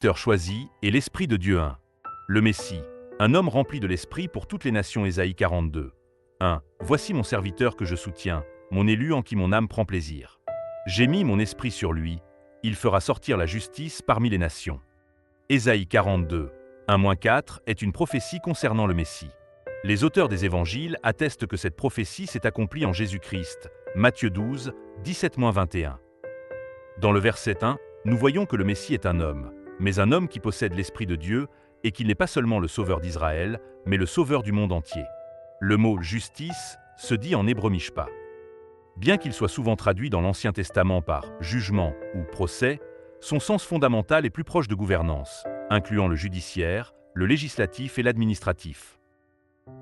Serviteur choisi et l'Esprit de Dieu 1. Le Messie, un homme rempli de l'Esprit pour toutes les nations. Ésaïe 42. 1. Voici mon serviteur que je soutiens, mon élu en qui mon âme prend plaisir. J'ai mis mon esprit sur lui, il fera sortir la justice parmi les nations. Ésaïe 42. 1-4 est une prophétie concernant le Messie. Les auteurs des évangiles attestent que cette prophétie s'est accomplie en Jésus-Christ. Matthieu 12, 17-21. Dans le verset 1, nous voyons que le Messie est un homme, mais un homme qui possède l'Esprit de Dieu et qu'il n'est pas seulement le sauveur d'Israël, mais le sauveur du monde entier. Le mot « justice » se dit en hébreu mishpa. Bien qu'il soit souvent traduit dans l'Ancien Testament par « jugement » ou « procès », son sens fondamental est plus proche de gouvernance, incluant le judiciaire, le législatif et l'administratif.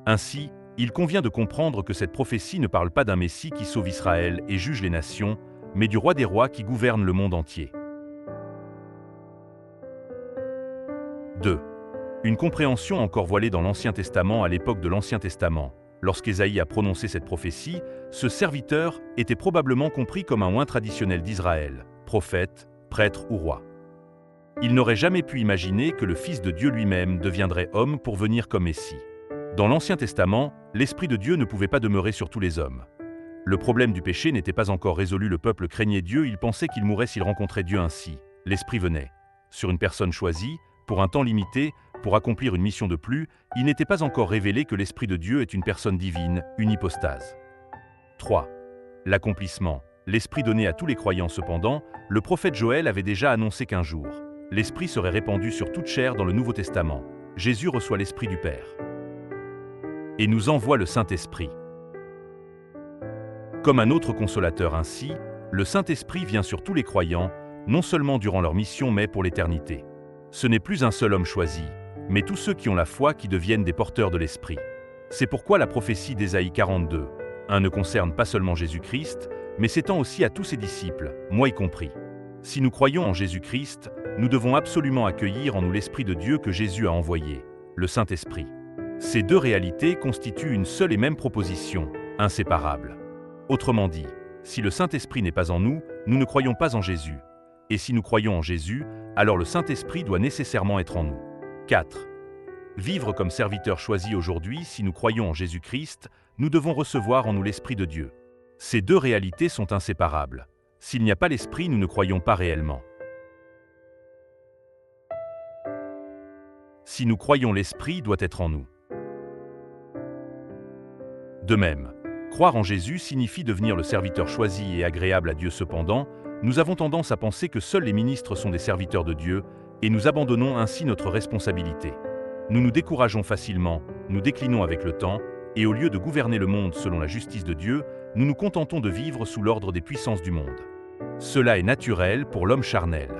Ainsi, il convient de comprendre que cette prophétie ne parle pas d'un Messie qui sauve Israël et juge les nations, mais du roi des rois qui gouverne le monde entier. 2. Une compréhension encore voilée dans l'Ancien Testament. À l'époque de l'Ancien Testament, lorsqu'Ésaïe a prononcé cette prophétie, ce serviteur était probablement compris comme un oint traditionnel d'Israël, prophète, prêtre ou roi. Il n'aurait jamais pu imaginer que le Fils de Dieu lui-même deviendrait homme pour venir comme Messie. Dans l'Ancien Testament, l'Esprit de Dieu ne pouvait pas demeurer sur tous les hommes. Le problème du péché n'était pas encore résolu, le peuple craignait Dieu, il pensait qu'il mourrait s'il rencontrait Dieu ainsi. L'Esprit venait sur une personne choisie, pour un temps limité, pour accomplir une mission de plus. Il n'était pas encore révélé que l'Esprit de Dieu est une personne divine, une hypostase. 3. L'accomplissement. L'Esprit donné à tous les croyants. Cependant, le prophète Joël avait déjà annoncé qu'un jour, l'Esprit serait répandu sur toute chair dans le Nouveau Testament. Jésus reçoit l'Esprit du Père et nous envoie le Saint-Esprit. Comme un autre consolateur ainsi, le Saint-Esprit vient sur tous les croyants, non seulement durant leur mission mais pour l'éternité. Ce n'est plus un seul homme choisi, mais tous ceux qui ont la foi qui deviennent des porteurs de l'Esprit. C'est pourquoi la prophétie d'Ésaïe 42, 1 ne concerne pas seulement Jésus-Christ, mais s'étend aussi à tous ses disciples, moi y compris. Si nous croyons en Jésus-Christ, nous devons absolument accueillir en nous l'Esprit de Dieu que Jésus a envoyé, le Saint-Esprit. Ces deux réalités constituent une seule et même proposition, inséparable. Autrement dit, si le Saint-Esprit n'est pas en nous, nous ne croyons pas en Jésus. Et si nous croyons en Jésus, alors le Saint-Esprit doit nécessairement être en nous. 4. Vivre comme serviteur choisi. Aujourd'hui, si nous croyons en Jésus-Christ, nous devons recevoir en nous l'Esprit de Dieu. Ces deux réalités sont inséparables. S'il n'y a pas l'Esprit, nous ne croyons pas réellement. Si nous croyons, l'Esprit doit être en nous. De même, croire en Jésus signifie devenir le serviteur choisi et agréable à Dieu. Cependant, nous avons tendance à penser que seuls les ministres sont des serviteurs de Dieu, et nous abandonnons ainsi notre responsabilité. Nous nous décourageons facilement, nous déclinons avec le temps, et au lieu de gouverner le monde selon la justice de Dieu, nous nous contentons de vivre sous l'ordre des puissances du monde. Cela est naturel pour l'homme charnel.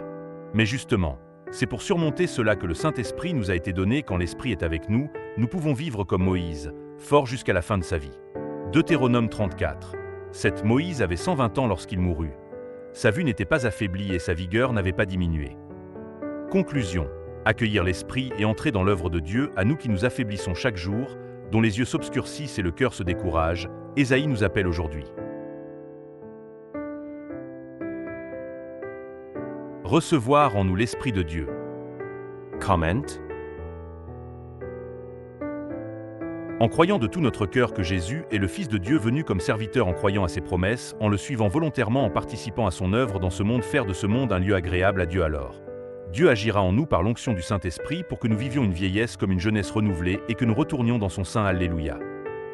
Mais justement, c'est pour surmonter cela que le Saint-Esprit nous a été donné. Quand l'Esprit est avec nous, nous pouvons vivre comme Moïse, fort jusqu'à la fin de sa vie. Deutéronome 34. 7. Moïse avait 120 ans lorsqu'il mourut. Sa vue n'était pas affaiblie et sa vigueur n'avait pas diminué. Conclusion. Accueillir l'Esprit et entrer dans l'œuvre de Dieu, à nous qui nous affaiblissons chaque jour, dont les yeux s'obscurcissent et le cœur se décourage, Ésaïe nous appelle aujourd'hui. Recevoir en nous l'Esprit de Dieu. Comment? En croyant de tout notre cœur que Jésus est le Fils de Dieu venu comme serviteur, en croyant à ses promesses, en le suivant volontairement, en participant à son œuvre dans ce monde, faire de ce monde un lieu agréable à Dieu, alors Dieu agira en nous par l'onction du Saint-Esprit pour que nous vivions une vieillesse comme une jeunesse renouvelée et que nous retournions dans son sein. Alléluia.